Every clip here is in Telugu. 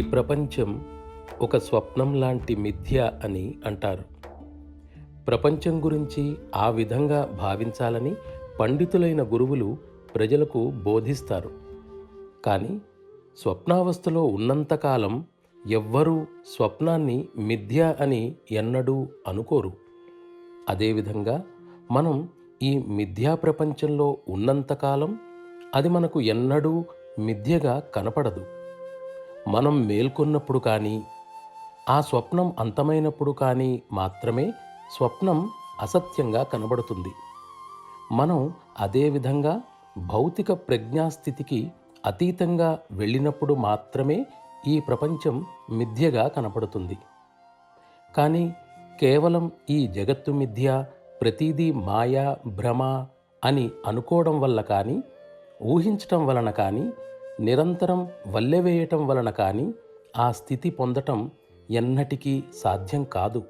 ప్రపంచం ఒక స్వప్నం లాంటి మిథ్య అని అంటారు. ప్రపంచం గురించి ఆ విధంగా భావించాలని పండితులైన గురువులు ప్రజలకు బోధిస్తారు. కానీ స్వప్నావస్థలో ఉన్నంతకాలం ఎవ్వరూ స్వప్నాన్ని మిథ్య అని ఎన్నడూ అనుకోరు. అదేవిధంగా మనం ఈ మిథ్యా ప్రపంచంలో ఉన్నంతకాలం అది మనకు ఎన్నడూ మిథ్యగా కనపడదు. మనం మేల్కొన్నప్పుడు కానీ, ఆ స్వప్నం అంతమైనప్పుడు కానీ మాత్రమే స్వప్నం అసత్యంగా కనబడుతుంది. మనం అదేవిధంగా భౌతిక ప్రజ్ఞాస్థితికి అతీతంగా వెళ్ళినప్పుడు మాత్రమే ఈ ప్రపంచం మిథ్యగా కనపడుతుంది. కానీ కేవలం ఈ జగత్తు మిథ్య, ప్రతిదీ మాయా, భ్రమ అని అనుకోవడం వల్ల కానీ, ఊహించటం వలన కానీ, నిరంతరం వల్లెవేయటం వలన కానీ ఆ స్థితి పొందటం ఎన్నటికీ సాధ్యం కాదు.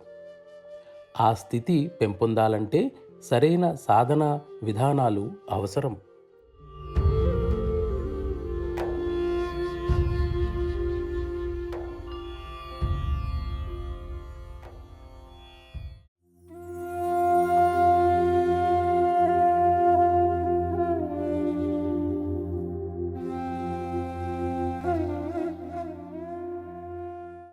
ఆ స్థితి పెంపొందాలంటే సరైన సాధన విధానాలు అవసరం.